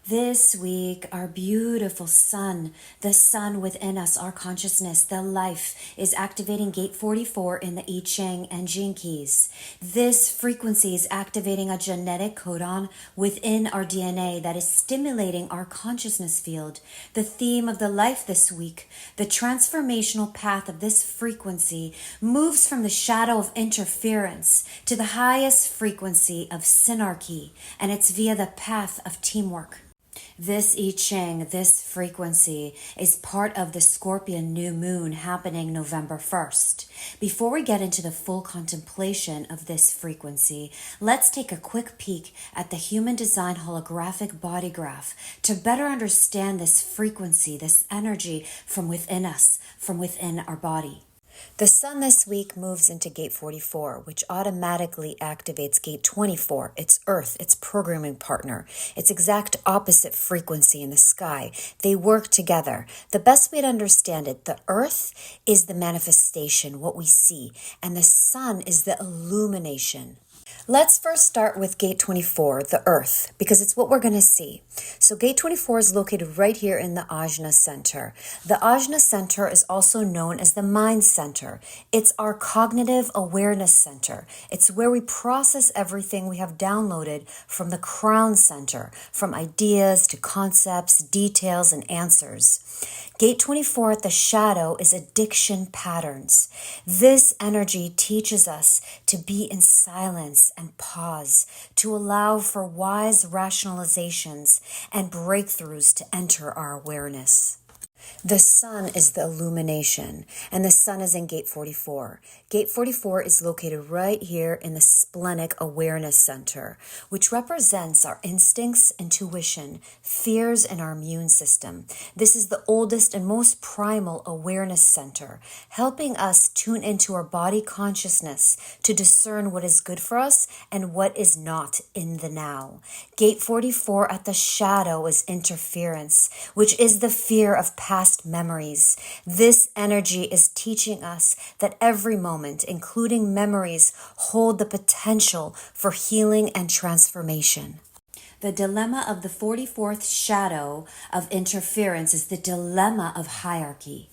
This week, our beautiful sun, the sun within us, our consciousness, the life, is activating gate 44 in the I Ching and Gene Keys. This frequency is activating a genetic codon within our DNA that is stimulating our consciousness field. The theme of the life this week, the transformational path of this frequency, moves from the shadow of interference to the highest frequency of synarchy, and it's via the path of teamwork. This I Ching, this frequency, is part of the Scorpion new moon happening November 1st. Before we get into the full contemplation of this frequency, let's take a quick peek at the human design holographic body graph to better understand this frequency, this energy from within us, from within our body. The sun this week moves into gate 44, which automatically activates gate 24, its Earth, its programming partner, its exact opposite frequency in the sky. They work together. The best way to understand it, the Earth is the manifestation, what we see, and the sun is the illumination. Let's first start with gate 24, the Earth, because it's what we're going to see. So gate 24 is located right here in the Ajna Center. The Ajna Center is also known as the Mind Center. It's our cognitive awareness center. It's where we process everything we have downloaded from the Crown Center, from ideas to concepts, details, and answers. Gate 24 at the shadow is addiction patterns. This energy teaches us to be in silence and pause, to allow for wise rationalizations and breakthroughs to enter our awareness. The sun is the illumination, and the sun is in gate 44. Gate 44 is located right here in the splenic awareness center, which represents our instincts, intuition, fears, and our immune system. This is the oldest and most primal awareness center, helping us tune into our body consciousness to discern what is good for us and what is not in the now. Gate 44 at the shadow is interference, which is the fear of past memories. This energy is teaching us that every moment, including memories, hold the potential for healing and transformation. The dilemma of the 44th shadow of interference is the dilemma of hierarchy.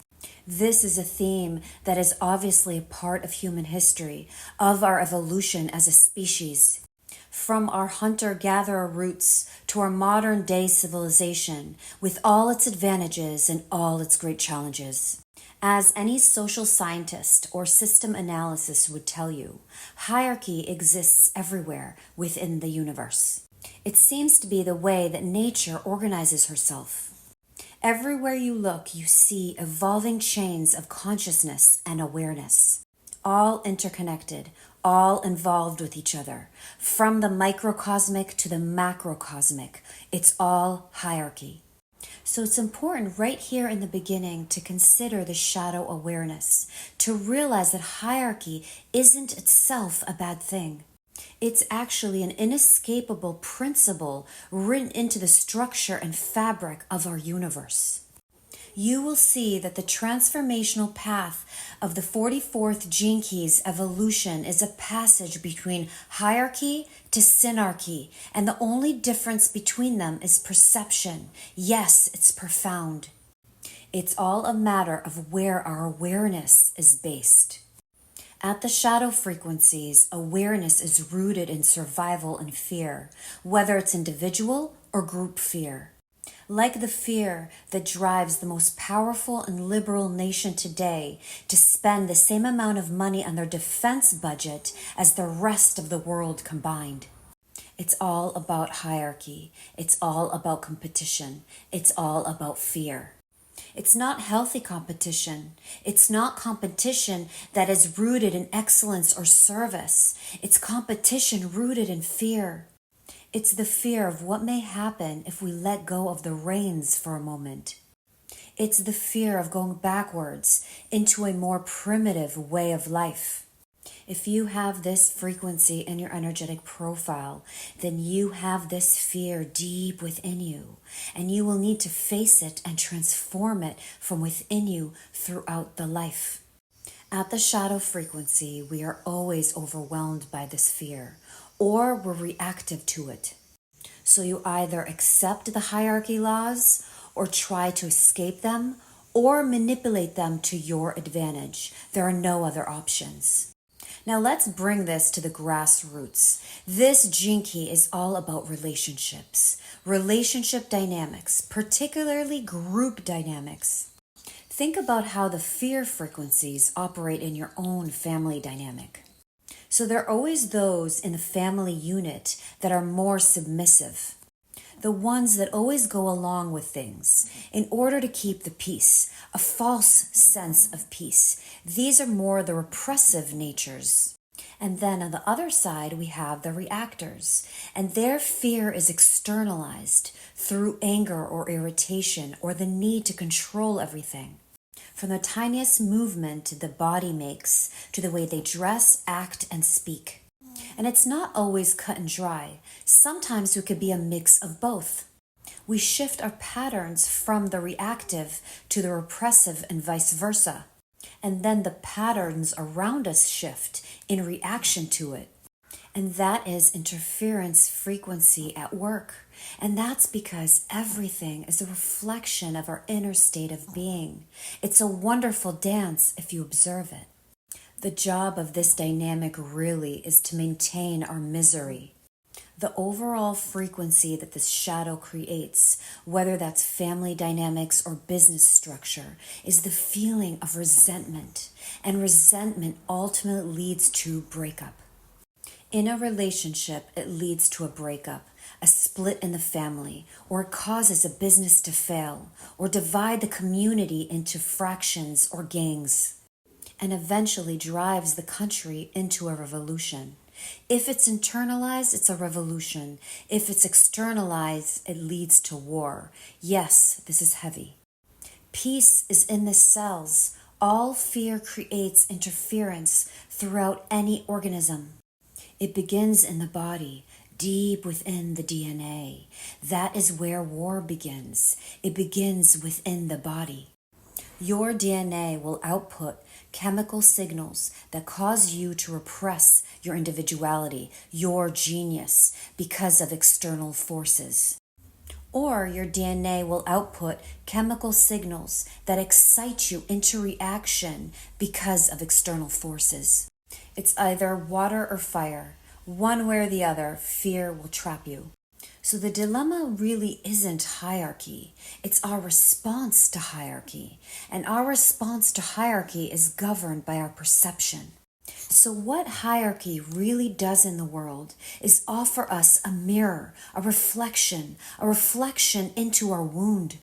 This is a theme that is obviously a part of human history, of our evolution as a species. From our hunter-gatherer roots to our modern-day civilization, with all its advantages and all its great challenges. As any social scientist or system analysis would tell you, hierarchy exists everywhere within the universe. It seems to be the way that nature organizes herself. Everywhere you look, you see evolving chains of consciousness and awareness, all interconnected, all involved with each other. From the microcosmic to the macrocosmic, it's all hierarchy. So it's important right here in the beginning to consider the shadow awareness, to realize that hierarchy isn't itself a bad thing. It's actually an inescapable principle written into the structure and fabric of our universe. You will see that the transformational path of the 44th Gene Keys evolution is a passage between hierarchy to synarchy, and the only difference between them is perception. Yes, it's profound. It's all a matter of where our awareness is based. At the shadow frequencies, awareness is rooted in survival and fear, whether it's individual or group fear. Like the fear that drives the most powerful and liberal nation today to spend the same amount of money on their defense budget as the rest of the world combined. It's all about hierarchy. It's all about competition. It's all about fear. It's not healthy competition. It's not competition that is rooted in excellence or service. It's competition rooted in fear. It's the fear of what may happen if we let go of the reins for a moment. It's the fear of going backwards into a more primitive way of life. If you have this frequency in your energetic profile, then you have this fear deep within you, and you will need to face it and transform it from within you throughout the life. At the shadow frequency, we are always overwhelmed by this fear, or we're reactive to it. So you either accept the hierarchy laws or try to escape them or manipulate them to your advantage. There are no other options. Now let's bring this to the grassroots. This Gene Key is all about relationships, relationship dynamics, particularly group dynamics. Think about how the fear frequencies operate in your own family dynamic. So there are always those in the family unit that are more submissive, the ones that always go along with things in order to keep the peace, a false sense of peace. These are more the repressive natures. And then on the other side, we have the reactors, and their fear is externalized through anger or irritation or the need to control everything. From the tiniest movement the body makes to the way they dress, act, and speak. And it's not always cut and dry. Sometimes it could be a mix of both. We shift our patterns from the reactive to the repressive and vice versa. And then the patterns around us shift in reaction to it. And that is interference frequency at work. And that's because everything is a reflection of our inner state of being. It's a wonderful dance if you observe it. The job of this dynamic really is to maintain our misery. The overall frequency that this shadow creates, whether that's family dynamics or business structure, is the feeling of resentment. And resentment ultimately leads to breakup. In a relationship, it leads to a breakup, a split in the family, or it causes a business to fail, or divide the community into fractions or gangs, and eventually drives the country into a revolution. If it's internalized, it's a revolution. If it's externalized, it leads to war. Yes, this is heavy. Peace is in the cells. All fear creates interference throughout any organism. It begins in the body, deep within the DNA. That is where war begins. It begins within the body. Your DNA will output chemical signals that cause you to repress your individuality, your genius, because of external forces. Or your DNA will output chemical signals that excite you into reaction because of external forces. It's either water or fire. One way or the other, fear will trap you. So the dilemma really isn't hierarchy. It's our response to hierarchy. And our response to hierarchy is governed by our perception. So what hierarchy really does in the world is offer us a mirror, a reflection into our wound.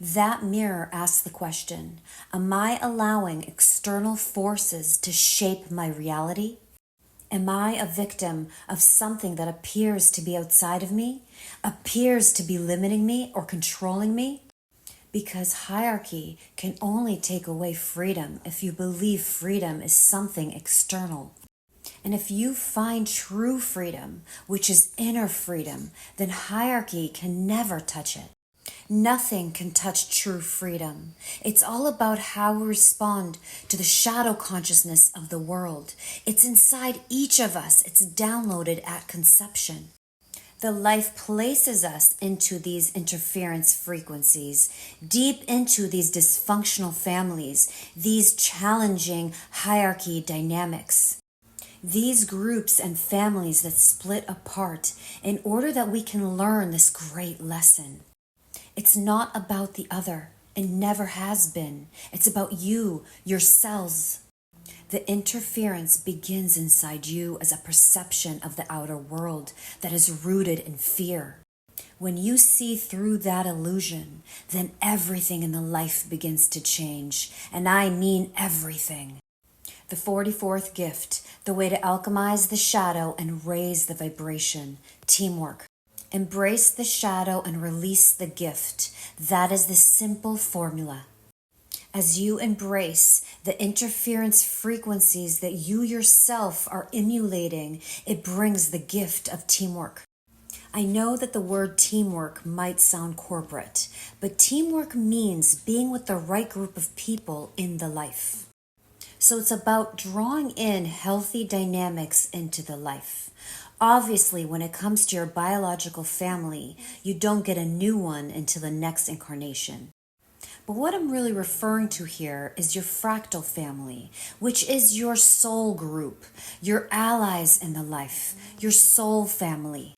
That mirror asks the question, am I allowing external forces to shape my reality? Am I a victim of something that appears to be outside of me, appears to be limiting me or controlling me? Because hierarchy can only take away freedom if you believe freedom is something external. And if you find true freedom, which is inner freedom, then hierarchy can never touch it. Nothing can touch true freedom. It's all about how we respond to the shadow consciousness of the world. It's inside each of us. It's downloaded at conception. The life places us into these interference frequencies, deep into these dysfunctional families, these challenging hierarchy dynamics. These groups and families that split apart in order that we can learn this great lesson. It's not about the other. It never has been. It's about you, your cells. The interference begins inside you as a perception of the outer world that is rooted in fear. When you see through that illusion, then everything in the life begins to change. And I mean everything. The 44th gift, the way to alchemize the shadow and raise the vibration, teamwork. Embrace the shadow and release the gift. That is the simple formula. As you embrace the interference frequencies that you yourself are emulating, it brings the gift of teamwork. I know that the word teamwork might sound corporate, but teamwork means being with the right group of people in the life. So it's about drawing in healthy dynamics into the life. Obviously, when it comes to your biological family, you don't get a new one until the next incarnation. But what I'm really referring to here is your fractal family, which is your soul group, your allies in the life, your soul family.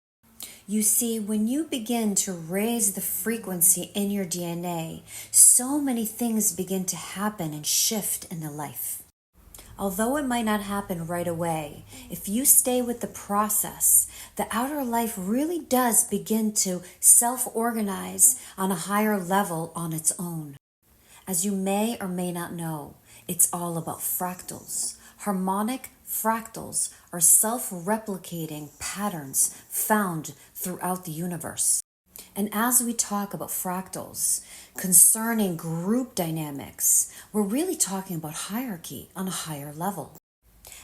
You see, when you begin to raise the frequency in your DNA, so many things begin to happen and shift in the life. Although it might not happen right away, if you stay with the process, the outer life really does begin to self-organize on a higher level on its own. As you may or may not know, it's all about fractals. Harmonic fractals are self-replicating patterns found throughout the universe. And as we talk about fractals concerning group dynamics, we're really talking about hierarchy on a higher level.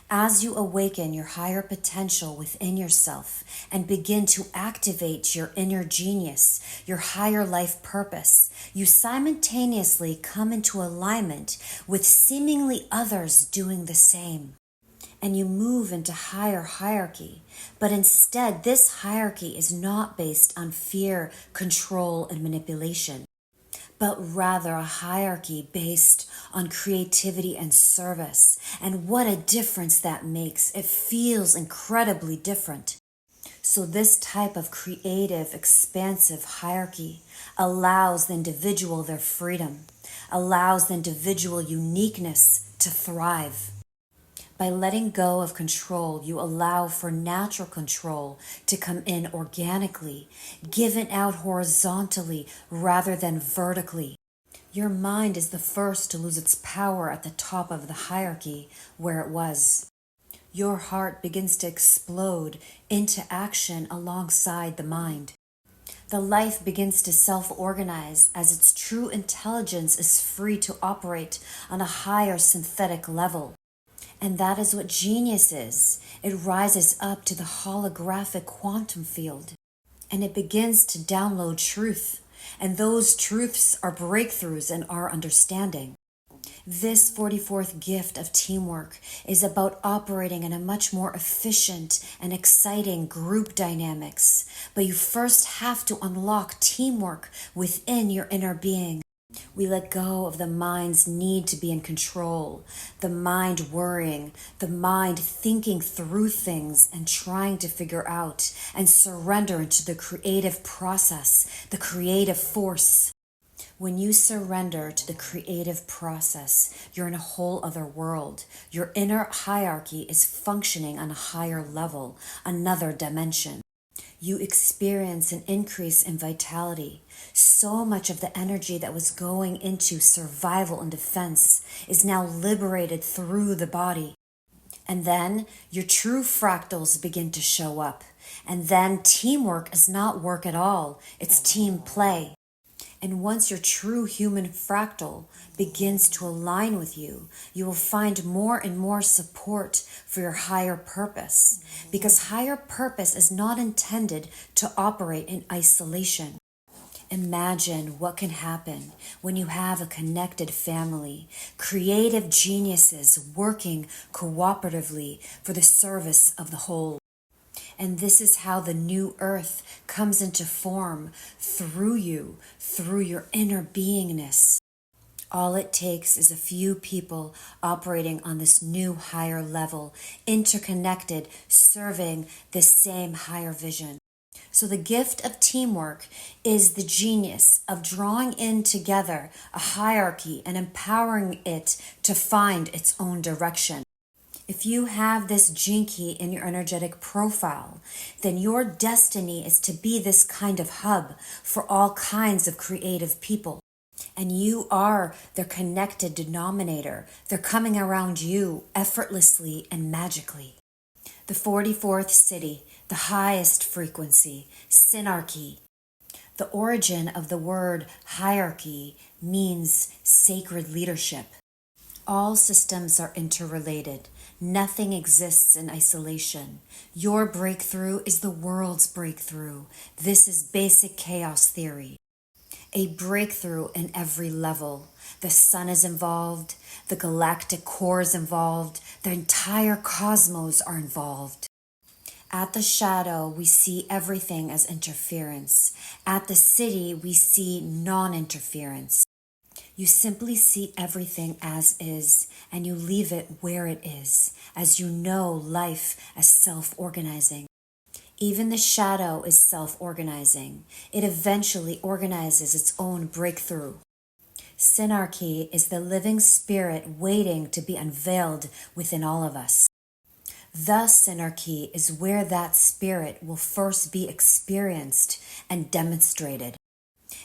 As you awaken your higher potential within yourself and begin to activate your inner genius, your higher life purpose, you simultaneously come into alignment with seemingly others doing the same. And you move into higher hierarchy. But instead, this hierarchy is not based on fear, control, and manipulation, but rather a hierarchy based on creativity and service. And what a difference that makes. It feels incredibly different. So this type of creative, expansive hierarchy allows the individual their freedom, allows the individual uniqueness to thrive. By letting go of control, you allow for natural control to come in organically, given out horizontally rather than vertically. Your mind is the first to lose its power at the top of the hierarchy where it was. Your heart begins to explode into action alongside the mind. The life begins to self-organize as its true intelligence is free to operate on a higher synthetic level. And that is what genius is. It rises up to the holographic quantum field, and it begins to download truth. And those truths are breakthroughs in our understanding. This 44th gift of teamwork is about operating in a much more efficient and exciting group dynamics. But you first have to unlock teamwork within your inner being. We let go of the mind's need to be in control, the mind worrying, the mind thinking through things and trying to figure out, and surrender into the creative process, the creative force. When you surrender to the creative process, you're in a whole other world. Your inner hierarchy is functioning on a higher level, another dimension. You experience an increase in vitality. So much of the energy that was going into survival and defense is now liberated through the body. And then your true fractals begin to show up. And then teamwork is not work at all. It's team play. And once your true human fractal begins to align with you, you will find more and more support for your higher purpose, because higher purpose is not intended to operate in isolation. Imagine what can happen when you have a connected family, creative geniuses working cooperatively for the service of the whole. And this is how the new earth comes into form through you, through your inner beingness. All it takes is a few people operating on this new higher level, interconnected, serving the same higher vision. So the gift of teamwork is the genius of drawing in together a hierarchy and empowering it to find its own direction. If you have this gene key in your energetic profile, then your destiny is to be this kind of hub for all kinds of creative people. And you are their connected denominator. They're coming around you effortlessly and magically. The 44th city, the highest frequency, SYNARCHY. The origin of the word hierarchy means sacred leadership. All systems are interrelated. Nothing exists in isolation. Your breakthrough is the world's breakthrough. This is basic chaos theory. A breakthrough in every level. The sun is involved. The galactic core is involved. The entire cosmos are involved. At the shadow, we see everything as interference. At the city, we see non-interference. You simply see everything as is, and you leave it where it is, as you know life as self-organizing. Even the shadow is self-organizing. It eventually organizes its own breakthrough. Synarchy is the living spirit waiting to be unveiled within all of us. The synarchy is where that spirit will first be experienced and demonstrated.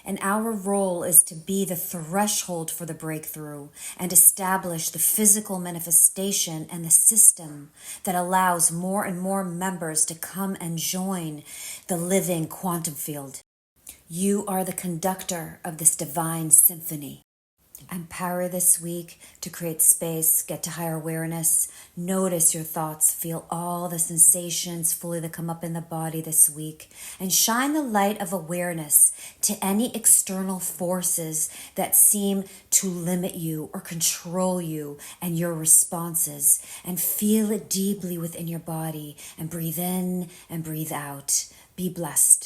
And our role is to be the threshold for the breakthrough and establish the physical manifestation and the system that allows more and more members to come and join the living quantum field. You are the conductor of this divine symphony. Empower this week to create space, get to higher awareness, notice your thoughts, feel all the sensations fully that come up in the body this week, and shine the light of awareness to any external forces that seem to limit you or control you and your responses, and feel it deeply within your body and breathe in and breathe out. Be blessed.